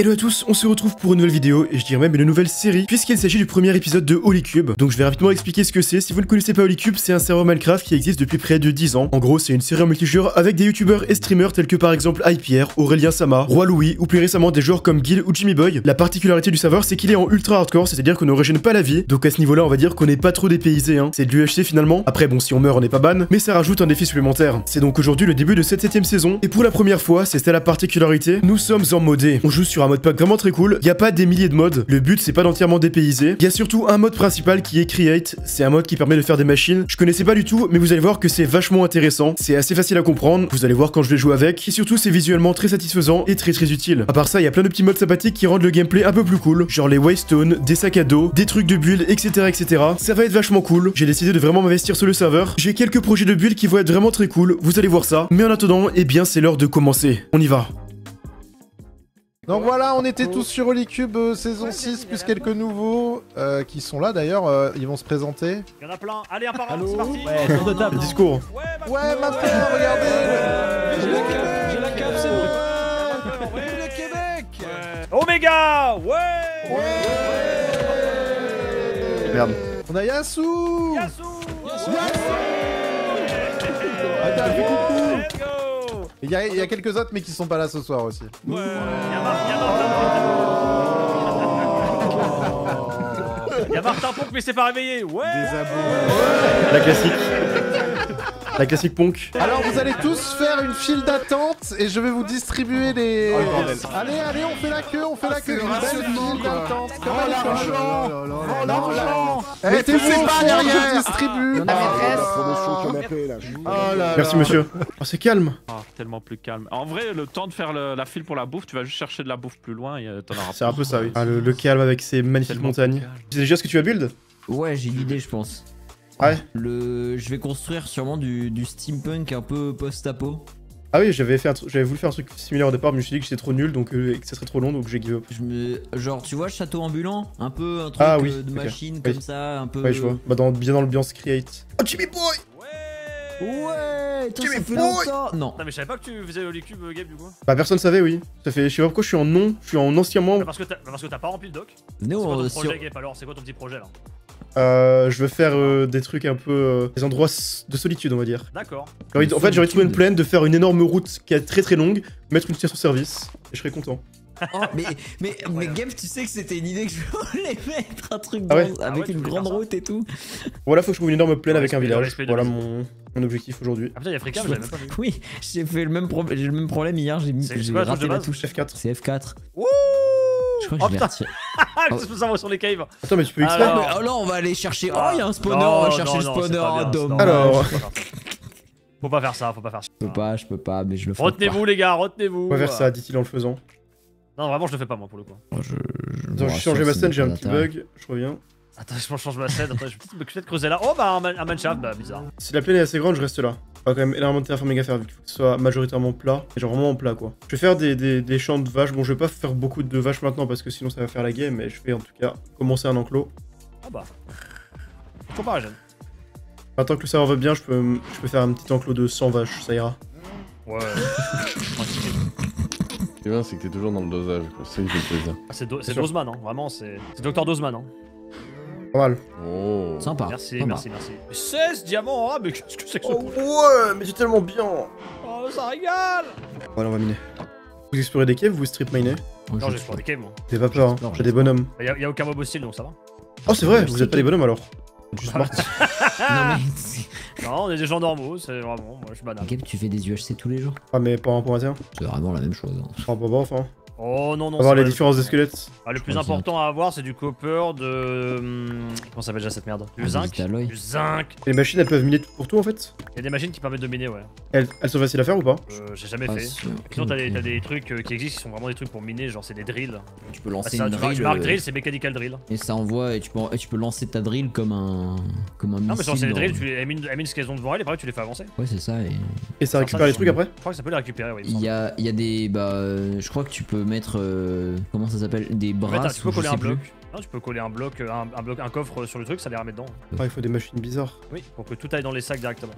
Hello à tous, on se retrouve pour une nouvelle vidéo, et je dirais même une nouvelle série, puisqu'il s'agit du premier épisode de Holycube. Donc je vais rapidement expliquer ce que c'est. Si vous ne connaissez pas Holycube, c'est un serveur Minecraft qui existe depuis près de 10 ans. En gros, c'est une série en multijoueur avec des youtubeurs et streamers tels que par exemple Hypierre, Aurélien Sama, Roi Louis, ou plus récemment des joueurs comme Gil ou Jimmy Boy. La particularité du serveur, c'est qu'il est en ultra hardcore, c'est-à-dire qu'on ne régène pas la vie. Donc à ce niveau-là, on va dire qu'on n'est pas trop dépaysé, hein. C'est de l'UHC finalement. Après bon, si on meurt, on n'est pas ban, mais ça rajoute un défi supplémentaire. C'est donc aujourd'hui le début de cette 7ème saison, et pour la première fois, c'est la particularité, nous sommes en modé. On joue sur un mode pack vraiment très cool. Il n'y a pas des milliers de modes, le but c'est pas d'entièrement dépayser. Il y a surtout un mode principal qui est Create, c'est un mode qui permet de faire des machines. Je connaissais pas du tout, mais vous allez voir que c'est vachement intéressant, c'est assez facile à comprendre, vous allez voir quand je vais jouer avec, et surtout c'est visuellement très satisfaisant et très utile. À part ça, il y a plein de petits modes sympathiques qui rendent le gameplay un peu plus cool, genre les waystones, des sacs à dos, des trucs de build, etc. Ça va être vachement cool, j'ai décidé de vraiment m'investir sur le serveur, j'ai quelques projets de build qui vont être vraiment très cool, vous allez voir ça, mais en attendant, eh bien c'est l'heure de commencer, on y va. Donc voilà, on était tous sur Holycube saison 6, plus quelques nouveaux qui sont là d'ailleurs, ils vont se présenter. Il y en a plein, allez un par un, c'est parti. Ouais, tour de table. Le discours. Ouais, maintenant, regardez. J'ai la cape, c'est bon. Le Québec. Oméga. Ouais. Merde. On a Yassou. Attends, fais coucou. Let's go. Il y a quelques autres mais qui sont pas là ce soir aussi. Ouais. Il y a Martin Ponk mais c'est pas réveillé. Ouais. Des abos. La classique. La classique Ponk. Alors vous allez tous faire une file d'attente et je vais vous distribuer les... Allez, on fait la queue, Une belle file d'attente. Comme à l'école. Mettez-vous pas derrière, je distribue. Merci monsieur. Oh c'est calme. Ah, tellement plus calme. En vrai, le temps de faire la file pour la bouffe, tu vas juste chercher de la bouffe plus loin et t'en auras. C'est un peu ça oui. Ah, le calme avec ses magnifiques montagnes. Tu sais déjà ce que tu vas build? Ouais, j'ai l'idée, je pense. Ouais. Je vais construire sûrement du steampunk un peu post-apo. Ah oui, j'avais voulu faire un truc similaire au départ, mais je me suis dit que c'était trop nul, donc et que ça serait trop long, donc j'ai give up. Genre, tu vois, château ambulant, un peu un truc de machine comme ça, un peu. Ouais, je vois. Bah bien dans l'ambiance Create. Oh Jimmy Boy. Ouais, ça fait Boy. longtemps. Non. Non mais je savais pas que tu faisais Holycube Gabe du coup. Bah personne savait, oui. Ça fait, je sais pas pourquoi je suis en ancien membre. Parce que t'as pas rempli le doc. Venez, C'est quoi ton on projet Gabe alors? C'est quoi ton petit projet là? Je veux faire des trucs un peu... des endroits de solitude, on va dire. D'accord. En fait, j'aurais trouvé une plaine de faire une énorme route qui est très longue, mettre une station-service, et je serais content. Oh, mais Game, tu sais que c'était une idée que je voulais mettre un truc avec une grande route et tout. Voilà, faut que je trouve une énorme plaine avec un village. respect de Voilà vie. mon objectif aujourd'hui. Ah putain, y'a Fricam, j'avais même pas vu. Oui, j'ai le même problème hier, j'ai quoi la touche raté de la base? touche. F4. C'est F4. Wouh. Je crois Oh que je l'ai putain. retiré. Qu'est-ce que ça va sur les caves? Attends, mais tu peux Ah, extraire. alors. Oh là, on va aller chercher. Oh, Ah. il y a un spawner, Non, on va chercher non, le non, spawner. c'est pas bien, Dommage. Alors. Faut pas faire ça, faut pas faire ça. Je peux pas, mais je le ferai. Retenez-vous les gars, retenez-vous. On va faire ça, dit-il en le faisant. Non, vraiment, je le fais pas moi pour le coup. Attends, j'ai changé ma scène, j'ai un petit bug, je reviens. Attends, je change ma scène, attends, je vais peut-être creuser là. Oh bah un manshaft, bah bizarre. Si la plaine est assez grande, je reste là. On va quand même énormément de terraforming à faire vu qu'il faut que ce soit majoritairement plat. Et genre vraiment en plat quoi. Je vais faire des champs de vaches. Bon, je vais pas faire beaucoup de vaches maintenant parce que sinon ça va faire la game, mais je vais en tout cas commencer un enclos. Oh bah. Comparaison. Maintenant que le serveur va bien, je peux faire un petit enclos de 100 vaches, ça ira. Ouais. Ce qui est bien, c'est que t'es toujours dans le dosage, quoi. C'est ça qui fait plaisir. Ah, c'est Dozman, hein. Vraiment, c'est Dr Dozman. Hein. Pas mal. Oh. Sympa. Merci, Sympa. merci. 16 diamants, ah, mais qu'est-ce que c'est que ce projet? Ouais, mais c'est tellement bien. Oh, ça régale. Voilà, on va miner. Vous explorez des caves, vous strip miner? Non, j'ai fait des caves, moi. T'es pas peur, hein. Non, J'ai des bonhommes. Y'a aucun mob hostile, donc ça va. Oh, c'est vrai, vous êtes pas des bonhommes alors. Je suis smart. Non, mais. Non, on est des gens normaux, c'est vraiment, moi je suis banal. Game, tu fais des UHC tous les jours? Ah, mais pas en point 21. C'est vraiment la même chose. Hein. Oh, bah, enfin. Oh non, non. On va voir c'est les pas- différences des squelettes. Ah, le plus important à avoir, c'est du copper, de. Comment ça s'appelle déjà cette merde? Du Ah, zinc. des alloys. Du zinc. Et les machines, elles peuvent miner pour tout en fait? Y'a des machines qui permettent de miner, ouais. Elles sont faciles à faire ou pas? J'ai jamais Ah, fait. sûr. Sinon, t'as Ok. des trucs qui existent qui sont vraiment des trucs pour miner, genre c'est des drills. Tu peux Ah, lancer ça, une tu marques drill. drill, c'est mechanical drill. Et ça envoie, et tu peux lancer ta drill comme un Non, mais missile. genre c'est des dans- drills, elles minent ce qu'elles ont devant elles et pareil, tu les fais avancer. Ouais, c'est ça. Et ça récupère les trucs après? Je crois que ça peut les récupérer, oui. Il y a des. Je crois que tu peux mettre. Comment ça s'appelle? Des En fait, bras. tu peux coller un bloc. Non, tu peux coller un bloc, un coffre sur le truc, ça les remet dedans. Ah, il faut des machines bizarres. Oui, pour que tout aille dans les sacs directement.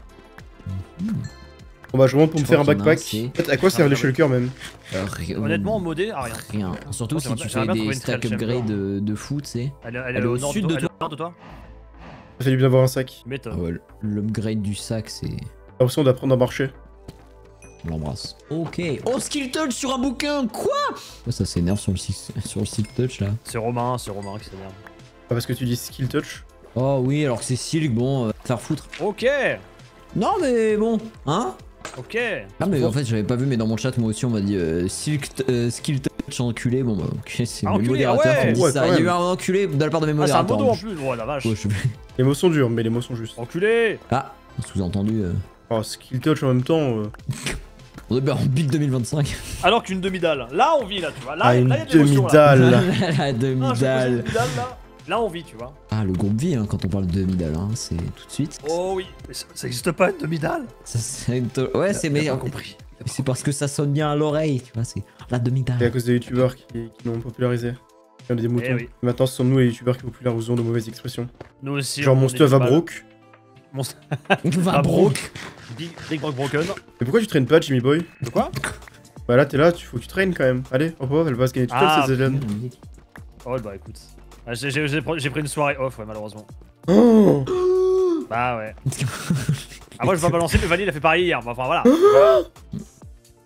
Bon bah je remonte pour me Je faire un crois qu'il y en a backpack. assez. En fait, à quoi sert le shulker même? Honnêtement, modé, ah, rien. Rien. Surtout Oh, si j'aimerais tu bien fais trouver des une stack trail chamber. upgrade de fou, tu sais. Elle Elle est est au sud de elle est toi. au nord de toi. Ça fait du bien d'avoir un sac. Ah M'étonne. ouais, l'upgrade du sac, c'est. J'ai l'impression d'apprendre à marcher. On l'embrasse. Ok. Oh, skill touch sur un bouquin. Quoi? Ouais, ça s'énerve sur le skill touch là. C'est Romain qui s'énerve. Pas parce que tu dis skill touch. Oh oui, alors que c'est Silk, bon, faire foutre. Ok. Non mais bon, hein? Ok. Ah mais en fait j'avais pas vu, mais dans mon chat moi aussi on m'a dit Silk skill touch enculé. Bon bah ok, c'est Ah, le enculé, modérateur ah ouais. qui me dit Ouais, ça. quand Il y a eu même. un enculé de la part de mes Ah, c'est un modérateurs. modo en plus. Oh la vache. Ouais, je- Les mots sont durs, mais les mots sont justes. Enculé. Ah, sous-entendu. Oh, skill touch en même temps. On est en build 2025. Alors qu'une demi-dalle. Là on vit là, tu vois. Là, Ah, une là, y a de l'émotion, là. demi-dalle. La Ah, je pose une demi-dalle. demi-dalle, là. Là on vit, tu vois. Ah, le groupe vie, hein, quand on parle de demi-dalle, hein, c'est tout de suite. Oh oui. Mais ça existe pas une demi-dalle. Ça, c'est ouais, c'est meilleur. compris. C'est parce que ça sonne bien à l'oreille, tu vois, c'est la C'est à demi-dalle. cause des youtubeurs qui l'ont popularisé. Comme des moutons. Eh oui. Maintenant, ce sont nous les youtubeurs qui popularisons de mauvaises expressions. Nous aussi. Genre on mon est stuff du à mal. broke. Va broke. Big Brock Broken. Mais pourquoi tu traînes pas, Jimmy Boy? De quoi? Bah là, t'es là, faut que tu traînes quand même. Allez, hop hop, elle va se gagner toute Ah. seule, cette Hélène. Oh bah écoute. Ah, j'ai pris une soirée off, ouais, malheureusement. Oh Bah ouais. Ah, moi je vais pas balancer, mais Vanille il a fait pareil hier. Enfin voilà.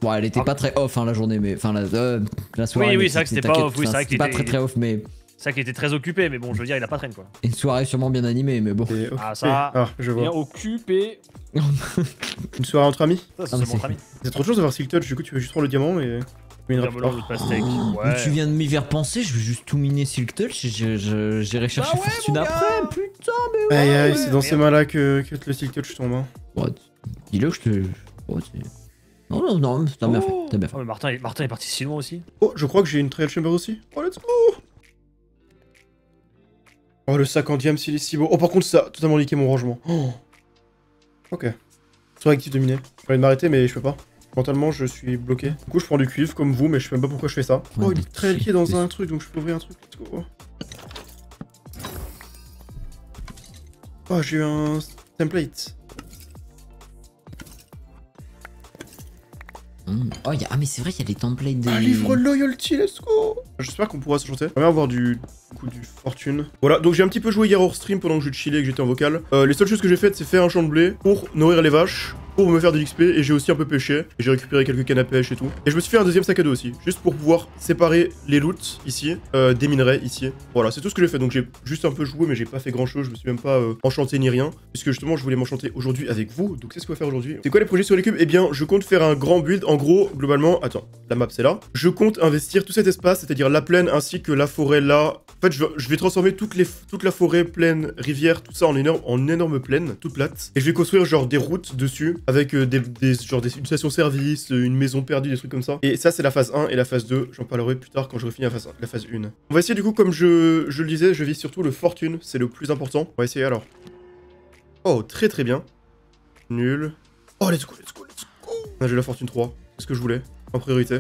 Bon, elle était pas très off hein, la journée, mais enfin la soirée. Oui, oui, mais c'est vrai que c'était pas t'inquiète, off, oui, c'est enfin, vrai que c'était pas t'étais- très off, mais C'est vrai qu'il était très occupé, mais bon, je veux dire, il a pas traîne quoi. une soirée sûrement bien animée, mais bon. Et occupé. Ah, ça- Ah, je Bien vois. occupé. Une soirée entre amis? Ça, Ah, c'est mais mon c'est- ami. C'est trop de choses d'avoir Silk Touch, du coup tu veux juste prendre le diamant et... Une Bien rapide. volant de pastèque. Mais Ouais. tu viens de m'y faire penser, je vais juste tout miner Silk Touch et j'irai chercher Bah ouais, fortune mon après, gars. putain, mais ouais. Aïe aïe, c'est dans merde. ces mains-là que le Silk Touch tombe. Hein. Ouais, dis-le que je te. Ouais, non, non, t'as bien fait, t'as bien fait. Oh, mais Martin est parti si loin aussi. Oh, je crois que j'ai une trail chamber aussi. Oh, let's go! Oh, le sac en diam, s'il est si beau. Oh, par contre, ça a totalement liqué mon rangement. Oh. Ok. Soit actif de miner. J'ai envie de m'arrêter, mais je peux pas. Mentalement, je suis bloqué. Du coup, je prends du cuivre comme vous, mais je sais même pas pourquoi je fais ça. Ouais, Oh, il est très lié dans des- un truc, donc je peux ouvrir un truc. Let's go. Oh, j'ai eu un template. Oh, ah, mais c'est vrai, il y a les templates des. Un livre loyalty, let's go! J'espère qu'on pourra s'enchanter. J'aimerais avoir du fortune. Voilà, donc j'ai un petit peu joué hier hors stream pendant que je chillais et que j'étais en vocal. Les seules choses que j'ai faites, c'est faire un champ de blé pour nourrir les vaches, pour me faire de l'XP, et j'ai aussi un peu pêché. Et j'ai récupéré quelques cannes à pêche et tout. Et je me suis fait un deuxième sac à dos aussi, juste pour pouvoir séparer les loots ici, des minerais ici. Voilà, c'est tout ce que j'ai fait. Donc j'ai juste un peu joué, mais j'ai pas fait grand chose. Je me suis même pas enchanté ni rien, puisque justement je voulais m'enchanter aujourd'hui avec vous. Donc c'est ce qu'on va faire aujourd'hui. C'est quoi les projets sur les cubes? Eh bien, je compte faire un grand build. En gros, globalement, attends, la map c'est là. Je compte investir tout cet espace, c'est-à-dire la plaine ainsi que la forêt là. En fait, je vais transformer toute la forêt, plaine, rivière, tout ça en énorme plaine, toute plate. Et je vais construire genre des routes dessus, avec une station-service, une maison perdue, des trucs comme ça. Et ça, c'est la phase 1 et la phase 2. J'en parlerai plus tard quand j'aurai fini la phase 1. On va essayer du coup, comme je le disais, je vise surtout le fortune, c'est le plus important. On va essayer alors. Oh, très très bien. Nul. Oh, let's go, let's go, let's go. Ah, j'ai la fortune 3, c'est ce que je voulais, en priorité.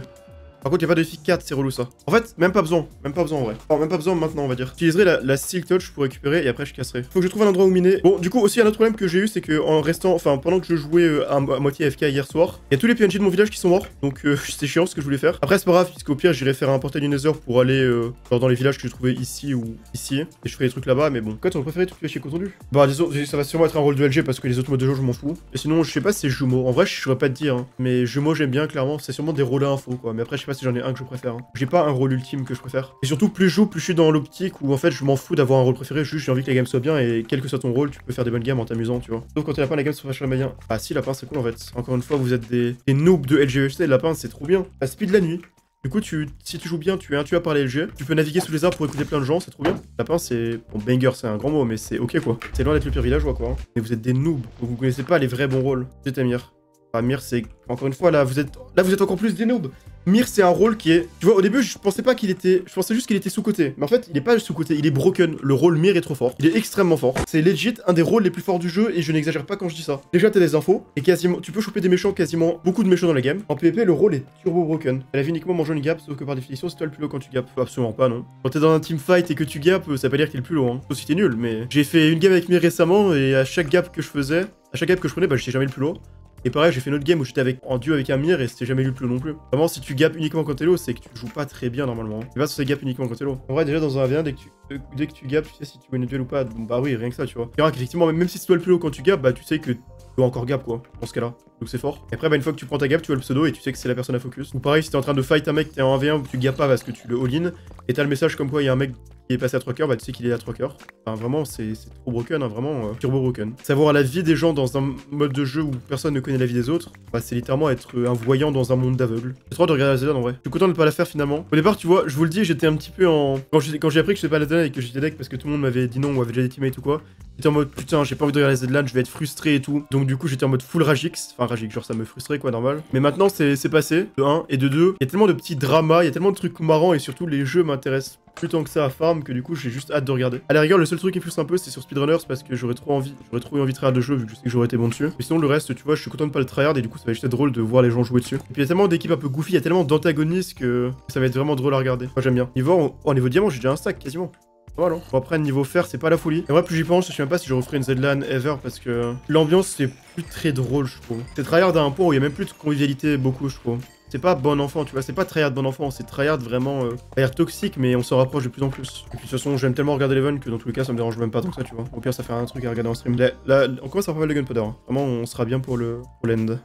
Par contre, il n'y a pas de défi 4, c'est relou ça. En fait, même pas besoin en vrai. Enfin, même pas besoin maintenant, on va dire. J'utiliserai la Silk Touch pour récupérer et après je casserai. Faut que je trouve un endroit où miner. Bon, du coup, aussi un autre problème que j'ai eu, c'est que en restant, enfin, pendant que je jouais à moitié AFK hier soir, il y a tous les PNJ de mon village qui sont morts. Donc, c'est chiant ce que je voulais faire. Après, c'est pas grave, puisqu'au pire, j'irai faire un portail du Nether pour aller genre dans les villages que j'ai trouvé ici ou ici. Et je ferai des trucs là-bas, mais bon. Quoi, t'aurais préféré tout le chez contendu? Bah, disons, ça va sûrement être un rôle de LG parce que les autres modes de jeu, je m'en fous. Et sinon, je sais pas si c'est jumeau. En vrai, je saurais pas te dire. Hein. Mais jumeau, j'aime bien, clairement. C'est sûrement des rôles à info, quoi. Mais après, je sais pas si j'en ai un que je préfère. Hein. J'ai pas un rôle ultime que je préfère. Et surtout, plus je joue, plus je suis dans l'optique où en fait, je m'en fous d'avoir un rôle préféré. Juste, j'ai envie que la game soit bien et quel que soit ton rôle, tu peux faire des bonnes games en t'amusant, tu vois. Sauf quand t'es lapin, la game se fâche bien. Ah, si, lapin, c'est cool en fait. Encore une fois, vous êtes des noobs de LGEC. Lapin, c'est trop bien. La speed la nuit. Du coup, si tu joues bien, tu es intuable par les LG. Tu peux naviguer sous les arbres pour écouter plein de gens, c'est trop bien. Lapin, c'est. Bon, banger, c'est un grand mot, mais c'est ok quoi. C'est loin d'être le pire villageois quoi. Hein. Mais vous êtes des noobs. Donc vous connaissez pas les vrais bons rôles. C'est Amir. Ah, Mir, c'est. Encore une fois, là, vous êtes encore plus des noobs. Mir, c'est un rôle qui est. Tu vois, au début, je pensais pas qu'il était. Je pensais juste qu'il était sous-côté. Mais en fait, il est pas sous-côté, il est broken. Le rôle Mir est trop fort. Il est extrêmement fort. C'est legit un des rôles les plus forts du jeu et je n'exagère pas quand je dis ça. Déjà, t'as des infos et quasiment. Tu peux choper des méchants, quasiment beaucoup de méchants dans la game. En PvP, le rôle est turbo broken. Elle a vu uniquement manger une gap, sauf que par définition, c'est toi le plus low quand tu gapes. Absolument pas, non. Quand t'es dans un teamfight et que tu gapes, ça veut pas dire que t'es le plus low, hein. Sauf si t'es nul, mais. J'ai fait une game avec Mir récemment et à chaque gap que je faisais, à chaque gap que je prenais, bah j'étais jamais le plus low. Et pareil, j'ai fait une autre game où j'étais en duo avec un Mir et c'était jamais lu plus non plus. Vraiment, si tu gapes uniquement quand t'es low, c'est que tu joues pas très bien normalement. C'est pas sur ces gaps uniquement quand t'es low. En vrai, déjà dans un AV1, dès que tu gapes, tu sais si tu win le duel ou pas. Bon, bah oui, rien que ça, tu vois. Tu verras qu'effectivement, même si c'est toi le plus low quand tu gapes, bah tu sais que tu dois encore gap quoi, dans ce cas-là. Donc c'est fort. Et après, bah une fois que tu prends ta gap, tu vois le pseudo et tu sais que c'est la personne à focus. Ou pareil, si t'es en train de fight un mec, t'es en 1v1, tu gapes pas parce que tu le all-in. Et t'as le message comme quoi il y a un mec qui est passé à 3 coeurs, bah tu sais qu'il est à 3 coeurs. Enfin vraiment c'est trop broken, hein, vraiment turbo broken. Savoir la vie des gens dans un mode de jeu où personne ne connaît la vie des autres, bah c'est littéralement être un voyant dans un monde d'aveugles. J'ai trop de regarder la Zelda en vrai. Je suis content de ne pas la faire finalement. Au départ tu vois, je vous le dis, j'étais un petit peu en... Quand j'ai appris que je faisais pas la Zelda et que j'étais deck parce que tout le monde m'avait dit non ou avait déjà des teammates ou quoi, j'étais en mode putain j'ai pas envie de regarder la Zelda, je vais être frustré et tout. Donc du coup j'étais en mode full Ragix, enfin Ragix genre ça me frustrait quoi normal. Mais maintenant c'est passé, de 1 et de 2. Il y a tellement de petits dramas, il y a tellement de trucs marrants et surtout les jeux m'intéressent plus tant que ça à farm que du coup j'ai juste hâte de regarder. À la rigueur le seul truc qui frustre un peu c'est sur Speedrunners parce que j'aurais trop eu envie de tryhard de jeu vu que je sais que j'aurais été bon dessus. Mais sinon le reste tu vois je suis content de pas le tryhard et du coup ça va juste être drôle de voir les gens jouer dessus. Et puis il y a tellement d'équipes un peu goofy, il y a tellement d'antagonistes que ça va être vraiment drôle à regarder. Moi j'aime bien. Niveau diamant j'ai déjà un stack quasiment. Voilà. Bon après niveau fer c'est pas la folie. Et moi plus j'y pense je sais même pas si je referai une Zedlan ever parce que l'ambiance c'est plus très drôle je trouve. C'est tryhard à un point où il y a même plus de convivialité beaucoup je trouve. C'est pas bon enfant, tu vois, c'est pas tryhard bon enfant, c'est tryhard vraiment tryhard toxique, mais on s'en rapproche de plus en plus. Et puis de toute façon, j'aime tellement regarder l'event que dans tous les cas, ça me dérange même pas tant que ça, tu vois. Au pire, ça fait un truc à regarder en stream. Là on commence à avoir pas mal de gunpowder. Hein. Vraiment, on sera bien pour l'end.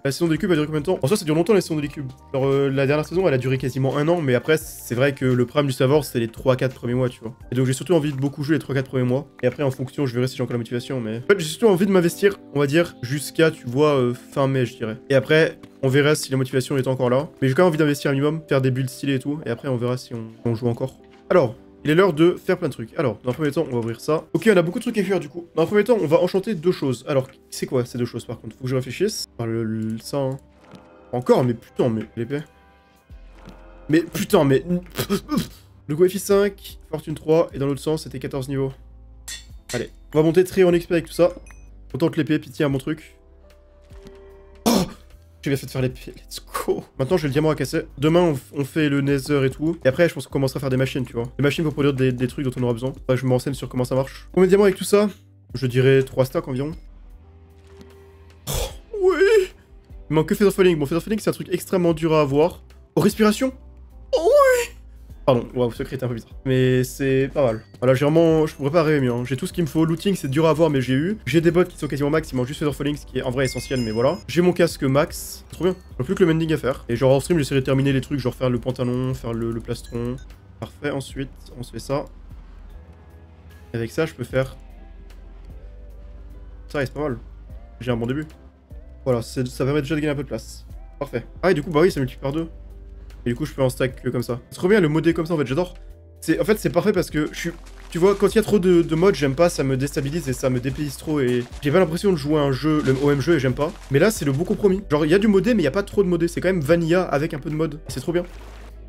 La saison des cubes a duré combien de temps? En soi, ça dure longtemps la saison des cubes. Genre, la dernière saison, elle a duré quasiment 1 an, mais après, c'est vrai que le prime du savoir, c'est les 3-4 premiers mois, tu vois. Et donc, j'ai surtout envie de beaucoup jouer les 3-4 premiers mois. Et après, en fonction, je verrai si j'ai encore la motivation, mais. En fait, j'ai surtout envie de m'investir, on va dire, jusqu'à, tu vois, fin mai, je dirais. Et après. On verra si la motivation est encore là. Mais j'ai quand même envie d'investir un minimum, faire des builds stylés et tout. Et après, on verra si on joue encore. Alors, il est l'heure de faire plein de trucs. Alors, dans un premier temps, on va ouvrir ça. Ok, on a beaucoup de trucs à faire du coup. Dans un premier temps, on va enchanter 2 choses. Alors, c'est quoi ces 2 choses par contre? Faut que je réfléchisse. Enfin, ça, hein. Encore, mais putain, mais l'épée. Mais putain, mais... Le coup FI5, Fortune 3, et dans l'autre sens, c'était 14 niveaux. Allez, on va monter très en XP avec tout ça. On tente l'épée, pitié à mon truc. J'ai bien fait de faire l'épée, let's go. Maintenant j'ai le diamant à casser. Demain on fait le nether et tout. Et après je pense qu'on commencera à faire des machines, tu vois. Des machines pour produire des trucs dont on aura besoin. Enfin, je me renseigne sur comment ça marche. Combien de diamants avec tout ça? Je dirais 3 stacks environ. Oh, oui. Il manque que Feather Falling. Bon, Feather Falling c'est un truc extrêmement dur à avoir. Oh, respiration. Oh oui. Pardon, waouh, secret était un peu bizarre. Mais c'est pas mal. Voilà, j'ai vraiment... Je pourrais pas rêver mieux. Hein. J'ai tout ce qu'il me faut. Looting, c'est dur à avoir, mais j'ai eu. J'ai des bots qui sont quasiment max. Il manque juste Feather Falling, ce qui est en vrai essentiel, mais voilà. J'ai mon casque max. Trop bien. J'ai plus que le mending à faire. Et genre en stream, j'essaierai de terminer les trucs, genre faire le pantalon, faire le plastron. Parfait. Ensuite, on se fait ça. Et avec ça, je peux faire... Ça, et c'est pas mal. J'ai un bon début. Voilà, ça permet déjà de gagner un peu de place. Parfait. Ah, et du coup, bah oui, ça multiplie par 2. Et du coup, je peux en stack comme ça. C'est trop bien le modé comme ça, en fait, j'adore. En fait, c'est parfait parce que tu vois, quand il y a trop de modes, j'aime pas, ça me déstabilise et ça me dépayse trop et j'ai pas l'impression de jouer à un jeu, au même jeu et j'aime pas. Mais là, c'est le bon compromis. Genre, il y a du modé, mais il y a pas trop de modé. C'est quand même vanilla avec un peu de mode. C'est trop bien.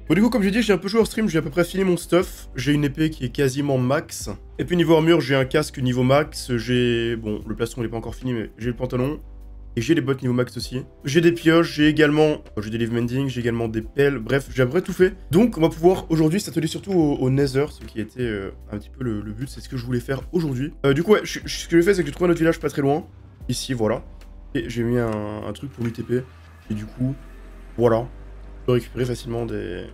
Bon, du coup, comme j'ai dit, j'ai un peu joué en stream, j'ai à peu près fini mon stuff. J'ai une épée qui est quasiment max. Et puis, niveau armure, j'ai un casque niveau max. J'ai... Bon, le plastron, il est pas encore fini, mais j'ai le pantalon. Et j'ai les bottes niveau max aussi. J'ai des pioches, j'ai également... J'ai des leaf mending, j'ai également des pelles. Bref, j'ai à peu près tout fait. Donc, on va pouvoir aujourd'hui s'atteler surtout au nether, ce qui était un petit peu le but. C'est ce que je voulais faire aujourd'hui. Du coup, ouais, ce que j'ai fait, c'est que j'ai trouvé un autre village pas très loin. Ici, voilà. Et j'ai mis un truc pour l'UTP. Et du coup, voilà. Je peux récupérer facilement des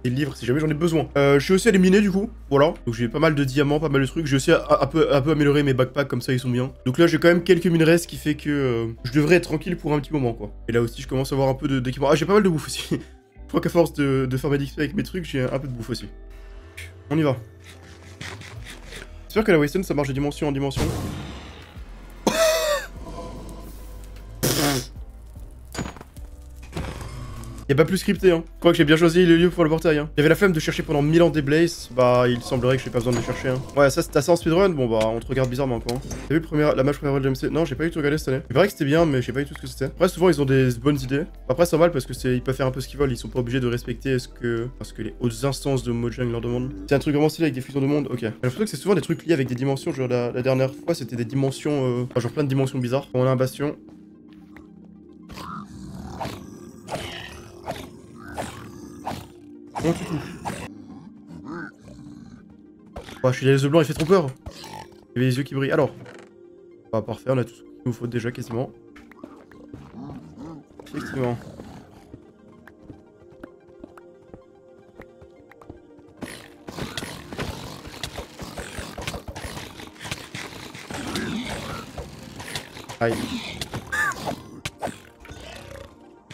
livres si jamais j'en ai besoin. Je suis aussi allé miner du coup, voilà. Donc j'ai pas mal de diamants, pas mal de trucs. J'ai aussi un peu amélioré mes backpacks, comme ça ils sont bien. Donc là j'ai quand même quelques minerais, ce qui fait que je devrais être tranquille pour un petit moment quoi. Et là aussi je commence à avoir un peu d'équipement. Ah j'ai pas mal de bouffe aussi. Je crois qu'à force de farmer d'XP avec mes trucs, j'ai un peu de bouffe aussi. On y va. J'espère que la Wasteland ça marche de dimension en dimension. Y'a pas plus scripté, hein. Je crois que j'ai bien choisi le lieu pour le portail, hein. J'avais la flemme de chercher pendant 1000 ans des blazes. Bah, il semblerait que j'ai pas besoin de les chercher, hein. Ouais, ça, t'as ça en speedrun? Bon, bah, on te regarde bizarrement, quoi. T'as vu la match première de MC? Non, j'ai pas eu tout regardé cette année. Il paraît que c'était bien, mais je sais pas du tout ce que c'était. Après, souvent, ils ont des bonnes idées. Après, c'est normal parce que ils peuvent faire un peu ce qu'ils veulent. Ils sont pas obligés de respecter ce que les hautes instances de Mojang leur demandent. C'est un truc vraiment stylé avec des fusions de monde. Ok. J'ai l'impression que c'est souvent des trucs liés avec des dimensions. Genre, la dernière fois, c'était des dimensions. Enfin, genre plein de dimensions bizarres. On a un bastion. Comment tu touches? Oh, je suis les yeux blancs, il fait trop peur. Il y avait les yeux qui brillent. Alors. Bah, parfait, on a tout ce qu'il nous faut déjà quasiment. effectivement. Aïe.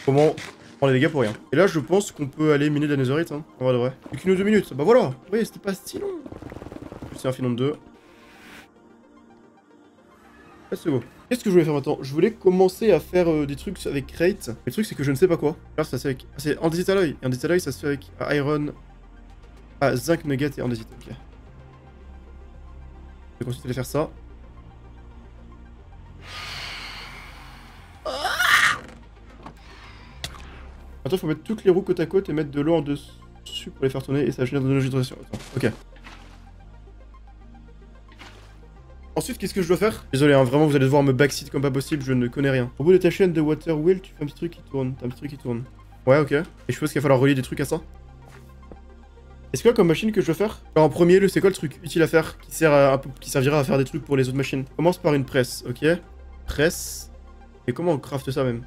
Comment prendre les dégâts pour rien. Et là, je pense qu'on peut aller miner de la netherite, hein. En vrai de vrai. Plus qu'une ou 2 minutes. Bah voilà. Oui, c'était pas si long. C'est un filon de 2. Ah, c'est beau. Qu'est-ce que je voulais faire maintenant? Je voulais commencer à faire des trucs avec crate. Le truc, c'est que je ne sais pas quoi. Là, ça se fait avec... Ah, c'est andésite alloy. Et andésite alloy, ça se fait avec iron... Ah, zinc nugget et andésite. Ok. Je vais continuer à faire ça. Attends, il faut mettre toutes les roues côte à côte et mettre de l'eau en dessus pour les faire tourner et ça génère de l'énergie de rotation. Attends, ok. Ensuite, qu'est-ce que je dois faire? Désolé, hein, vraiment, vous allez devoir me backseat comme pas possible, je ne connais rien. Au bout de ta chaîne de water wheel, tu fais un petit truc qui tourne. T'as un petit truc qui tourne. Ouais, ok. Et je pense qu'il va falloir relier des trucs à ça. Est-ce que comme machine que je dois faire? Alors en premier, c'est quoi le truc utile à faire qui sert à, qui servira à faire des trucs pour les autres machines? Commence par une presse, ok? Presse. Et comment on craft ça même?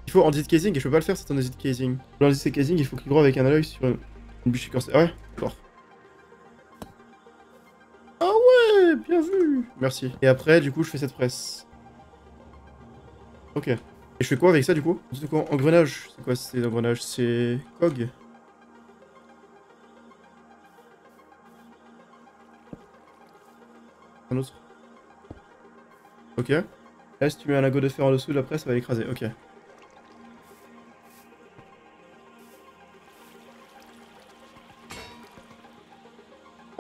Il faut andésite casing et je peux pas le faire, c'est andésite casing. Pour l'andésite casing, il faut qu'il grow avec un alloy sur une bûche écorcée. Ah ouais? D'accord. Ah ouais, bien vu. Merci. Et après, du coup, je fais cette presse. Ok. Et je fais quoi avec ça, du coup? Engrenage. C'est quoi, c'est l'engrenage? C'est cog. Un autre. Ok. Là, si tu mets un lago de fer en dessous de la presse, ça va l'écraser. Ok.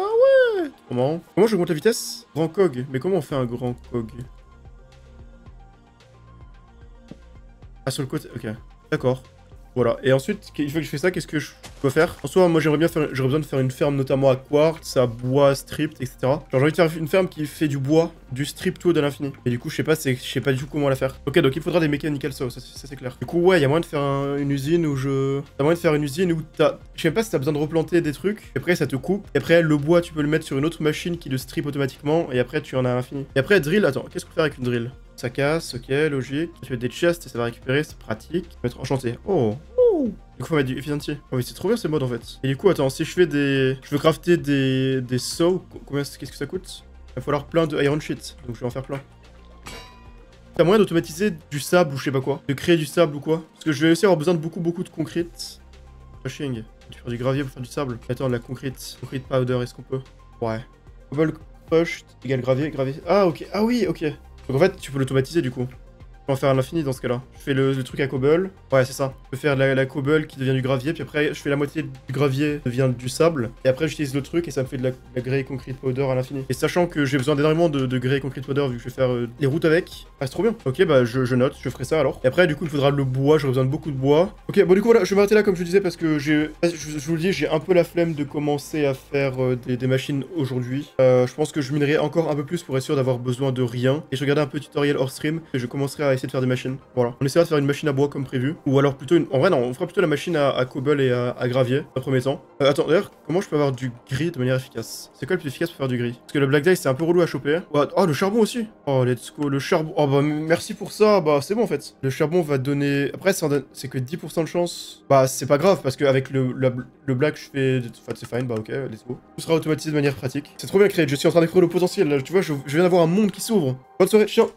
Ah ouais. Comment je monte la vitesse? Grand cog. Mais comment on fait un grand cog? Ah, sur le côté. Ok. D'accord. Voilà. Et ensuite, une fois que je fais ça, qu'est-ce que je dois faire? En soi, moi j'aimerais besoin de faire une ferme notamment à quartz, à bois, strip, etc. Genre j'ai envie de faire une ferme qui fait du bois, du strip tout à l'infini. Et du coup, je sais pas du tout comment la faire. Ok, donc il faudra des mechanical saws, ça c'est clair. Du coup, ouais, il y a moyen de faire une usine où T'as moyen de faire une usine où t'as... Je sais pas si t'as besoin de replanter des trucs, et après ça te coupe. Et après, le bois, tu peux le mettre sur une autre machine qui le strip automatiquement, et après tu en as à l'infini. Et après, drill, attends, qu'est-ce qu'on peut faire avec une drill? Ça casse, ok, logique. Tu mets des chests et ça va récupérer, c'est pratique. Mettre enchanté. Oh. Du coup, faut mettre du efficiency. Oh, mais c'est trop bien ces modes en fait. Et du coup, attends, si je fais des. Je veux crafter des saws, qu'est-ce que ça coûte? Il va falloir plein de iron sheet. Donc je vais en faire plein. T'as moyen d'automatiser du sable ou je sais pas quoi? De créer du sable ou quoi? Parce que je vais aussi avoir besoin de beaucoup de concrete. Crushing. Tu fais du gravier pour faire du sable. Attends, de la concrete. Concrete powder, est-ce qu'on peut? Ouais. Cobble crushed égale gravier. Ah, ok. Ah oui, ok. Donc en fait, tu peux l'automatiser du coup. Je peux en faire à l'infini dans ce cas-là. Je fais le truc à cobble. Ouais, c'est ça. Je peux faire la cobble qui devient du gravier. Puis après, je fais la moitié du gravier qui devient du sable. Et après, j'utilise le truc et ça me fait de la grey concrete powder à l'infini. Et sachant que j'ai besoin d'énormément de grey concrete powder vu que je vais faire les routes avec. Ah, c'est trop bien. Ok, bah je note. Je ferai ça alors. Et après, du coup, il faudra le bois. J'aurai besoin de beaucoup de bois. Ok, bon, du coup, voilà. Je vais m'arrêter là comme je disais parce que je vous le dis, j'ai un peu la flemme de commencer à faire des machines aujourd'hui. Je pense que je minerai encore un peu plus pour être sûr d'avoir besoin de rien. Et je regardais un peu tutoriel hors stream. Et je commencerai à essayer de faire des machines. Voilà. On essaiera de faire une machine à bois comme prévu. Ou alors plutôt une... En vrai, non, on fera plutôt la machine à cobble et à gravier, dans un premier temps. Attends, d'ailleurs, comment je peux avoir du gris de manière efficace? C'est quoi le plus efficace pour faire du gris? Parce que le black dice, c'est un peu relou à choper. Oh, le charbon aussi. Oh, let's go. Le charbon... Oh, bah, merci pour ça. Bah, c'est bon, en fait. Le charbon va donner... Après, c'est que 10% de chance. Bah, c'est pas grave, parce qu'avec le black, je fais... Enfin, c'est fine. Bah, ok, let's go. Tout sera automatisé de manière pratique. C'est trop bien créé. Je suis en train d'écrire le potentiel, là. Tu vois, je viens d'avoir un monde qui s'ouvre. Bonne soirée, ciao.